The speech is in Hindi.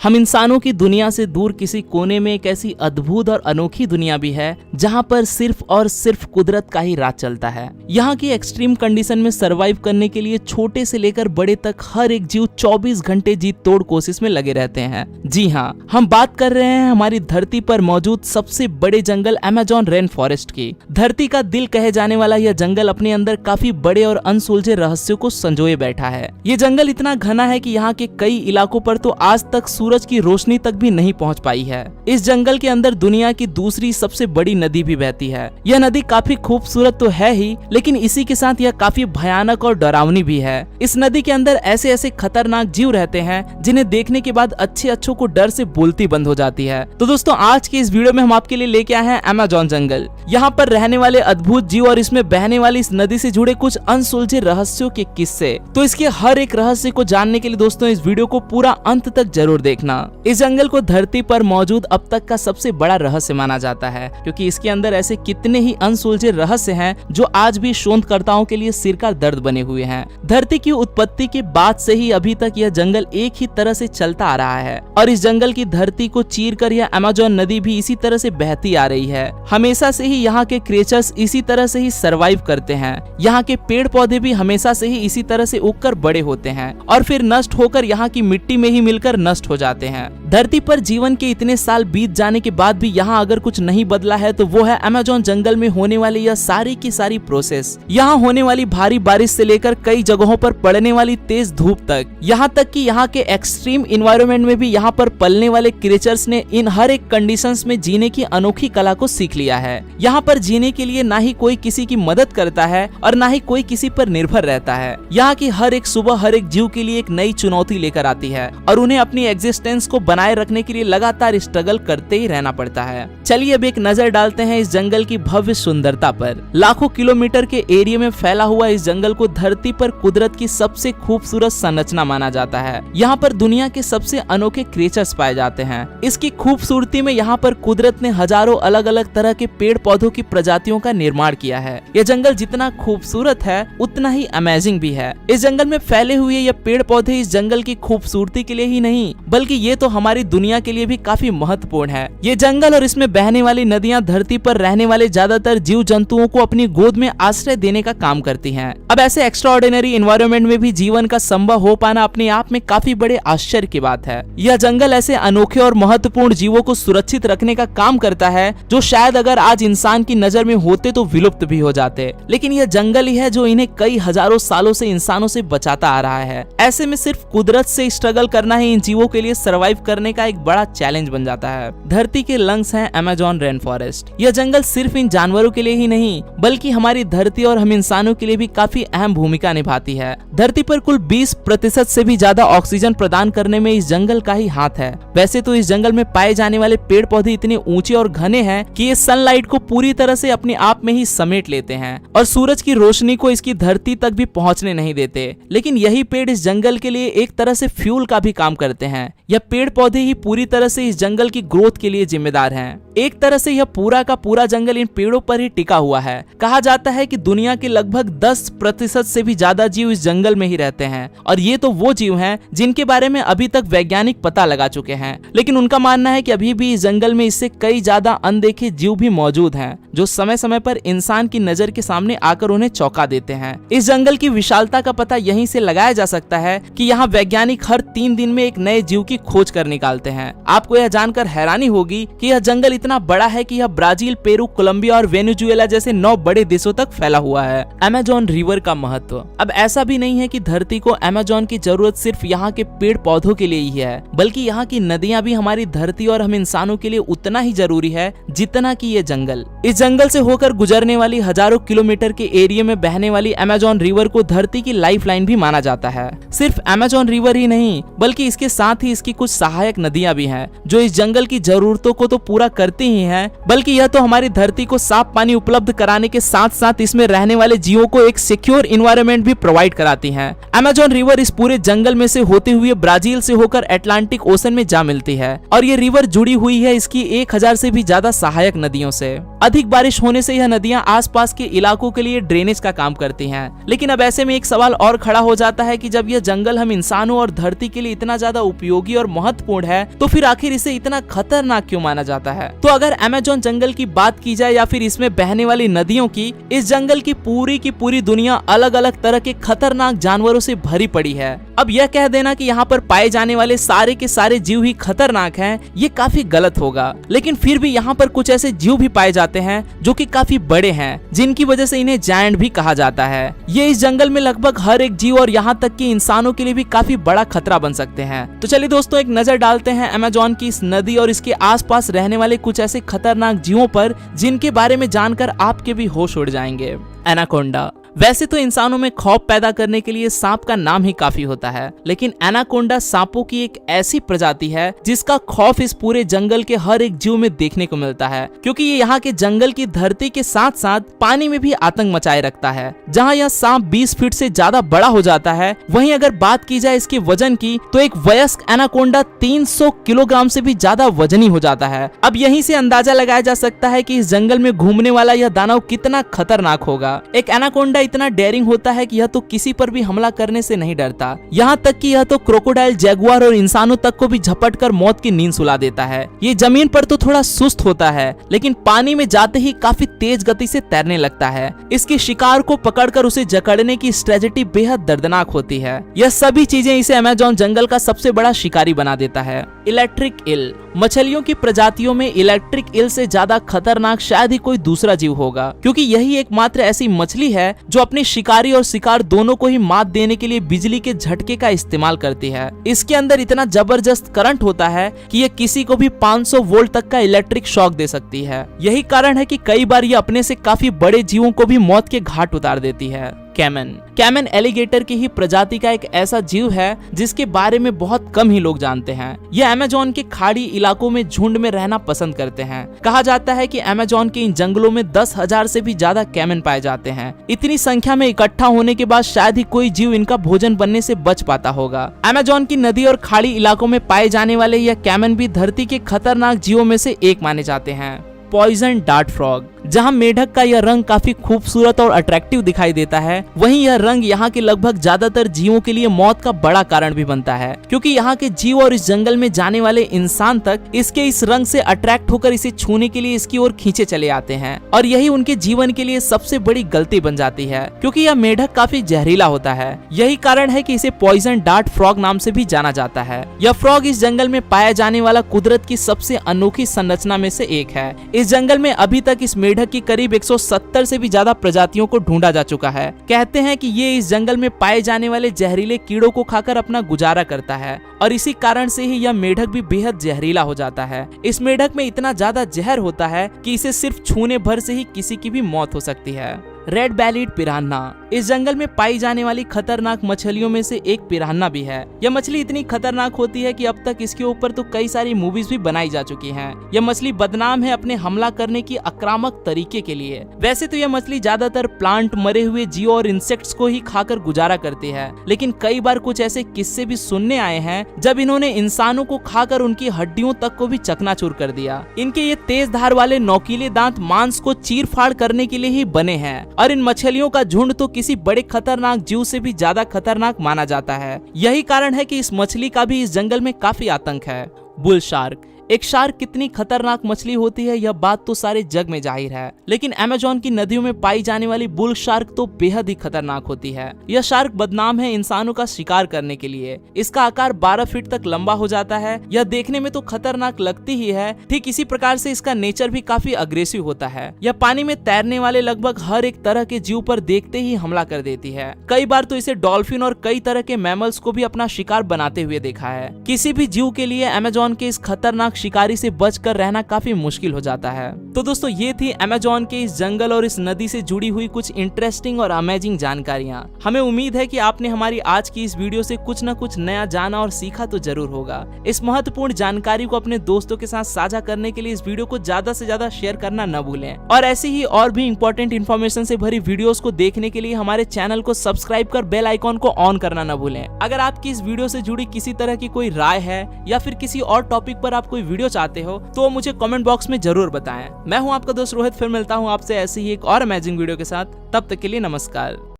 हम इंसानों की दुनिया से दूर किसी कोने में एक ऐसी अद्भुत और अनोखी दुनिया भी है जहाँ पर सिर्फ और सिर्फ कुदरत का ही राज चलता है। यहाँ की एक्सट्रीम कंडीशन में सरवाइव करने के लिए छोटे से लेकर बड़े तक हर एक जीव 24 घंटे जी तोड़ कोशिश में लगे रहते हैं। जी हाँ, हम बात कर रहे हैं हमारी धरती पर मौजूद सबसे बड़े जंगल अमेज़न रेन फॉरेस्ट की। धरती का दिल कहे जाने वाला यह जंगल अपने अंदर काफी बड़े और अनसुलझे रहस्यों को संजोए बैठा है। ये जंगल इतना घना है कि यहाँ के कई इलाकों पर तो आज तक सूरज की रोशनी तक भी नहीं पहुँच पाई है। इस जंगल के अंदर दुनिया की दूसरी सबसे बड़ी नदी भी बहती है। यह नदी काफी खूबसूरत तो है ही, लेकिन इसी के साथ यह काफी भयानक और डरावनी भी है। इस नदी के अंदर ऐसे ऐसे खतरनाक जीव रहते हैं जिन्हें देखने के बाद अच्छों को डर से बोलती बंद हो जाती है। तो दोस्तों, आज की इस वीडियो में हम आपके लिए लेके आए हैं अमेज़न जंगल। यहाँ पर रहने वाले अद्भुत जीव और इसमें बहने वाली इस नदी से जुड़े कुछ अनसुलझे रहस्यों के किस्से। तो इसके हर एक रहस्य को जानने के लिए दोस्तों इस वीडियो को पूरा अंत तक जरूर देखना। इस जंगल को धरती पर मौजूद अब तक का सबसे बड़ा रहस्य माना जाता है, क्योंकि इसके अंदर ऐसे कितने ही अनसुलझे रहस्य हैं जो आज भी शोधकर्ताओं के लिए सिर का दर्द बने हुए हैं। धरती की उत्पत्ति के बाद से ही अभी तक यह जंगल एक ही तरह से चलता आ रहा है और इस जंगल की धरती को चीरकर यह अमेज़न नदी भी इसी तरह से बहती आ रही है। हमेशा से ही यहाँ के क्रिएचर्स इसी तरह से ही सरवाइव करते हैं। यहाँ के पेड़ पौधे भी हमेशा से ही इसी तरह से उगकर बड़े होते हैं और फिर नष्ट होकर यहाँ की मिट्टी में ही मिलकर नष्ट हो जाते हैं। धरती पर जीवन के इतने साल बीत जाने के बाद भी यहाँ अगर कुछ नहीं बदला है तो वो है अमेज़न जंगल में होने वाली यह सारी की सारी प्रोसेस। यहाँ होने वाली भारी बारिश से लेकर कई जगहों पर पड़ने वाली तेज धूप तक, यहाँ तक कि यहाँ के एक्सट्रीम एनवायरनमेंट में भी यहाँ पर पलने वाले क्रिएचर्स ने इन हर एक कंडीशंस में जीने की अनोखी कला को सीख लिया है। यहाँ पर जीने के लिए ना ही कोई किसी की मदद करता है और ना ही कोई किसी पर निर्भर रहता है। यहाँ की हर एक सुबह हर एक जीव के लिए एक नई चुनौती लेकर आती है और उन्हें अपनी एग्जिस्टेंस को बनाए रखने के लिए लगातार स्ट्रगल करते ही रहना पड़ता है। चलिए अब एक नजर डालते हैं इस जंगल की भव्य सुंदरता पर। लाखों किलोमीटर के एरिया में फैला हुआ इस जंगल को धरती पर कुदरत की सबसे खूबसूरत संरचना माना जाता है। यहाँ पर दुनिया के सबसे अनोखे क्रिएचर्स पाए जाते हैं। इसकी खूबसूरती में यहाँ पर कुदरत ने हजारों अलग अलग तरह के पेड़ पौधों की प्रजातियों का निर्माण किया है। यह जंगल जितना खूबसूरत है उतना ही अमेजिंग भी है। इस जंगल में फैले हुए ये पेड़ पौधे इस जंगल की खूबसूरती के लिए ही नहीं बल्कि ये तो हमारी दुनिया के लिए भी काफी महत्वपूर्ण है। ये जंगल और इसमें बहने वाली नदियां धरती पर रहने वाले ज्यादातर जीव जंतुओं को अपनी गोद में आश्रय देने का काम करती हैं। अब ऐसे एक्स्ट्राऑर्डिनरी एनवायरनमेंट में भी जीवन का संभव हो पाना अपने आप में काफी बड़े आश्चर्य की बात है। यह जंगल ऐसे अनोखे और महत्वपूर्ण जीवों को सुरक्षित रखने का काम करता है जो शायद अगर आज इंसान की नजर में होते तो विलुप्त भी हो जाते, लेकिन यह जंगल ही है जो इन्हें कई हजारों सालों से इंसानों से बचाता आ रहा है। ऐसे में सिर्फ कुदरत से स्ट्रगल करना ही इन जीवों के लिए सरवाइव करने का एक बड़ा चैलेंज बन जाता है। धरती के लंग्स हैं अमेज़न रेन फॉरेस्ट। यह जंगल सिर्फ इन जानवरों के लिए ही नहीं बल्कि हमारी धरती और हम इंसानों के लिए भी काफी अहम भूमिका निभाती है। धरती पर कुल 20% से भी ज्यादा ऑक्सीजन प्रदान करने में इस जंगल का ही हाथ है। वैसे तो इस जंगल में पाए जाने वाले पेड़ पौधे इतने ऊंचे और घने हैं कि ये सनलाइट को पूरी तरह से अपने आप में ही समेट लेते हैं और सूरज की रोशनी को इसकी धरती तक भी पहुंचने नहीं देते। लेकिन यही पेड़ इस जंगल के लिए एक तरह से फ्यूल का भी काम करते हैं। यह पेड़ पौधे ही पूरी तरह से इस जंगल की ग्रोथ के लिए जिम्मेदार हैं। एक तरह से यह पूरा का पूरा जंगल इन पेड़ों पर ही टिका हुआ है। कहा जाता है कि दुनिया के लगभग 10% से भी ज्यादा जीव इस जंगल में ही रहते हैं और ये तो वो जीव हैं जिनके बारे में अभी तक वैज्ञानिक पता लगा चुके हैं, लेकिन उनका मानना है कि अभी भी इस जंगल में इससे कई ज्यादा अनदेखे जीव भी मौजूद हैं जो समय समय पर इंसान की नजर के सामने आकर उन्हें चौंका देते हैं। इस जंगल की विशालता का पता यहीं से लगाया जा सकता है कि यहाँ वैज्ञानिक हर 3 दिन में एक नए जीव की खोज कर निकालते हैं। आपको यह जानकर हैरानी होगी कि यह जंगल इतना बड़ा है कि यह ब्राजील, पेरू, कोलंबिया और वेनेजुएला जैसे 9 बड़े देशों तक फैला हुआ है। अमेज़न रिवर का महत्व। अब ऐसा भी नहीं है कि धरती को अमेज़न की जरूरत सिर्फ यहाँ के पेड़ पौधों के लिए ही है, बल्कि यहाँ की नदियाँ भी हमारी धरती और हम इंसानों के लिए उतना ही जरूरी है जितना कि ये जंगल। इस जंगल से होकर गुजरने वाली हजारों किलोमीटर के एरिया में बहने वाली अमेज़न रिवर को धरती की लाइफलाइन भी माना जाता है। सिर्फ अमेज़न रिवर ही नहीं बल्कि इसके साथ ही इसकी कुछ सहायक नदियां भी हैं जो इस जंगल की जरूरतों को तो पूरा करती ही हैं, बल्कि यह तो हमारी धरती को साफ पानी उपलब्ध कराने के साथ साथ इसमें रहने वाले जीवों को एक सिक्योर एनवायरनमेंट भी प्रोवाइड कराती हैं। अमेज़न रिवर इस पूरे जंगल में से होते हुए ब्राजील से होकर अटलांटिक ओशन में जा मिलती है और ये रिवर जुड़ी हुई है इसकी 1000 से भी ज्यादा सहायक नदियों से। अधिक बारिश होने से यह नदियां आसपास के इलाकों के लिए ड्रेनेज का काम करती हैं। लेकिन अब ऐसे में एक सवाल और खड़ा हो जाता है कि जब यह जंगल हम इंसानों और धरती के लिए इतना ज्यादा उपयोगी और महत्वपूर्ण है, तो फिर आखिर इसे इतना खतरनाक क्यों माना जाता है? तो अगर अमेज़न जंगल की बात की जाए या फिर इसमें बहने वाली नदियों की, इस जंगल की पूरी दुनिया अलग अलग तरह के खतरनाक जानवरों से भरी पड़ी है। अब यह कह देना कि यहाँ पर पाए जाने वाले सारे के सारे जीव ही खतरनाक हैं, ये काफी गलत होगा। लेकिन फिर भी यहाँ पर कुछ ऐसे जीव भी पाए जाते हैं जो कि काफी बड़े हैं, जिनकी वजह से इन्हें जायंट भी कहा जाता है। ये इस जंगल में लगभग हर एक जीव और यहाँ तक कि इंसानों के लिए भी काफी बड़ा खतरा बन सकते हैं। तो चलिए दोस्तों, एक नजर डालते हैं अमेज़न की इस नदी और इसके आसपास रहने वाले कुछ ऐसे खतरनाक जीवों पर जिनके बारे में जानकर आपके भी होश उड़ जाएंगे। एनाकोंडा। वैसे तो इंसानों में खौफ पैदा करने के लिए सांप का नाम ही काफी होता है, लेकिन एनाकोंडा सांपों की एक ऐसी प्रजाति है जिसका खौफ इस पूरे जंगल के हर एक जीव में देखने को मिलता है, क्योंकि ये यहाँ के जंगल की धरती के साथ साथ पानी में भी आतंक मचाए रखता है। जहाँ यह सांप 20 फीट से ज्यादा बड़ा हो जाता है, वहीं अगर बात की जाए इसके वजन की, तो एक वयस्क एनाकोंडा 300 किलोग्राम से भी ज्यादा वजनी हो जाता है। अब यहीं से अंदाजा लगाया जा सकता है कि इस जंगल में घूमने वाला यह दानव कितना खतरनाक होगा। एक एनाकोंडा इतना डेयरिंग होता है कि यह तो किसी पर भी हमला करने से नहीं डरता, यहाँ तक कि यह तो क्रोकोडाइल, जैगुआर और इंसानों तक को भी झपटकर मौत की नींद सुला देता है। ये जमीन पर तो थोड़ा सुस्त होता है, लेकिन पानी में जाते ही काफी तेज गति से तैरने लगता है। इसके शिकार को पकड़कर उसे जकड़ने की स्ट्रेटजी बेहद दर्दनाक होती है। यह सभी चीजें इसे अमेज़न जंगल का सबसे बड़ा शिकारी बना देता है। Electric eel. मछलियों की प्रजातियों में इलेक्ट्रिक ईल से ज्यादा खतरनाक शायद ही कोई दूसरा जीव होगा, क्योंकि यही एकमात्र ऐसी मछली है जो अपने शिकारी और शिकार दोनों को ही मात देने के लिए बिजली के झटके का इस्तेमाल करती है। इसके अंदर इतना जबरदस्त करंट होता है कि यह किसी को भी 500 वोल्ट तक का इलेक्ट्रिक शॉक दे सकती है। यही कारण है कि कई बार यह अपने से काफी बड़े जीवों को भी मौत के घाट उतार देती है। कैमन एलिगेटर की ही प्रजाति का एक ऐसा जीव है जिसके बारे में बहुत कम ही लोग जानते हैं। यह अमेज़न के खाड़ी इलाकों में झुंड में रहना पसंद करते हैं। कहा जाता है कि अमेज़न के इन जंगलों में 10,000 से भी ज्यादा कैमन पाए जाते हैं। इतनी संख्या में इकट्ठा होने के बाद शायद ही कोई जीव इनका भोजन बनने से बच पाता होगा। अमेज़न की नदी और खाड़ी इलाकों में पाए जाने वाले यह कैमन भी धरती के खतरनाक जीवों में से एक माने जाते हैं। Poison dart frog. जहां मेढक का यह रंग काफी खूबसूरत और अट्रैक्टिव दिखाई देता है, वहीं यह रंग यहाँ के लगभग ज्यादातर जीवों के लिए मौत का बड़ा कारण भी बनता है, क्योंकि यहाँ के जीव और इस जंगल में जाने वाले इंसान तक इसके इस रंग से अट्रैक्ट होकर इसे छूने के लिए इसकी ओर खींचे चले आते हैं। और यही उनके जीवन के लिए सबसे बड़ी गलती बन जाती है, क्योंकि यह मेढक काफी जहरीला होता है। यही कारण है कि इसे पॉइजन डार्ट फ्रॉग नाम से भी जाना जाता है। यह फ्रॉग इस जंगल में पाया जाने वाला कुदरत की सबसे अनोखी संरचना में से एक है। इस जंगल में अभी तक इस मेढक की करीब 170 से भी ज्यादा प्रजातियों को ढूंढा जा चुका है। कहते हैं कि ये इस जंगल में पाए जाने वाले जहरीले कीड़ों को खाकर अपना गुजारा करता है, और इसी कारण से ही यह मेढक भी बेहद जहरीला हो जाता है। इस मेढक में इतना ज्यादा जहर होता है कि इसे सिर्फ छूने भर से ही किसी की भी मौत हो सकती है। Red bellied piranha. इस जंगल में पाई जाने वाली खतरनाक मछलियों में से एक पिरान्हा भी है। यह मछली इतनी खतरनाक होती है कि अब तक इसके ऊपर तो कई सारी मूवीज भी बनाई जा चुकी हैं। यह मछली बदनाम है अपने हमला करने की आक्रामक तरीके के लिए। वैसे तो यह मछली ज्यादातर प्लांट, मरे हुए जीव और इंसेक्ट्स को ही खाकर गुजारा करती है, लेकिन कई बार कुछ ऐसे किस्से भी सुनने आए हैं जब इन्होंने इंसानों को खाकर उनकी हड्डियों तक को भी चकनाचूर कर दिया। इनके ये तेज धार वाले नोकीले दांत मांस को चीर फाड़ करने के लिए ही बने हैं, और इन मछलियों का झुंड तो किसी बड़े खतरनाक जीव से भी ज्यादा खतरनाक माना जाता है। यही कारण है कि इस मछली का भी इस जंगल में काफी आतंक है। Bull shark. एक शार्क कितनी खतरनाक मछली होती है यह बात तो सारे जग में जाहिर है, लेकिन अमेज़न की नदियों में पाई जाने वाली बुल शार्क तो बेहद ही खतरनाक होती है। यह शार्क बदनाम है इंसानों का शिकार करने के लिए। इसका आकार 12 फीट तक लंबा हो जाता है। यह देखने में तो खतरनाक लगती ही है, ठीक इसी प्रकार से इसका नेचर भी काफी अग्रेसिव होता है। यह पानी में तैरने वाले लगभग हर एक तरह के जीव पर देखते ही हमला कर देती है। कई बार तो इसे डॉल्फिन और कई तरह के मैमल्स को भी अपना शिकार बनाते हुए देखा है। किसी भी जीव के लिए अमेज़न के इस खतरनाक शिकारी से बचकर रहना काफी मुश्किल हो जाता है। तो दोस्तों, ये थी अमेज़न के इस जंगल और इस नदी से जुड़ी हुई कुछ इंटरेस्टिंग और अमेजिंग जानकारियां। हमें उम्मीद है कि आपने हमारी आज की इस वीडियो से कुछ न कुछ नया जाना और सीखा तो जरूर होगा। इस महत्वपूर्ण जानकारी को अपने दोस्तों के साथ साझा करने के लिए इस वीडियो को ज्यादा से ज्यादा शेयर करना न भूलें, और ऐसी ही और भी इंपॉर्टेंट इन्फॉर्मेशन से भरी वीडियोस को देखने के लिए हमारे चैनल को सब्सक्राइब कर बेल आइकॉन को ऑन करना न भूलें। अगर आपकी इस वीडियो से जुड़ी किसी तरह की कोई राय है या फिर किसी और टॉपिक पर आप कोई वीडियो चाहते हो तो मुझे कमेंट बॉक्स में जरूर बताएं। मैं हूं आपका दोस्त रोहित, फिर मिलता हूं आपसे ऐसी ही एक और अमेजिंग वीडियो के साथ। तब तक के लिए नमस्कार।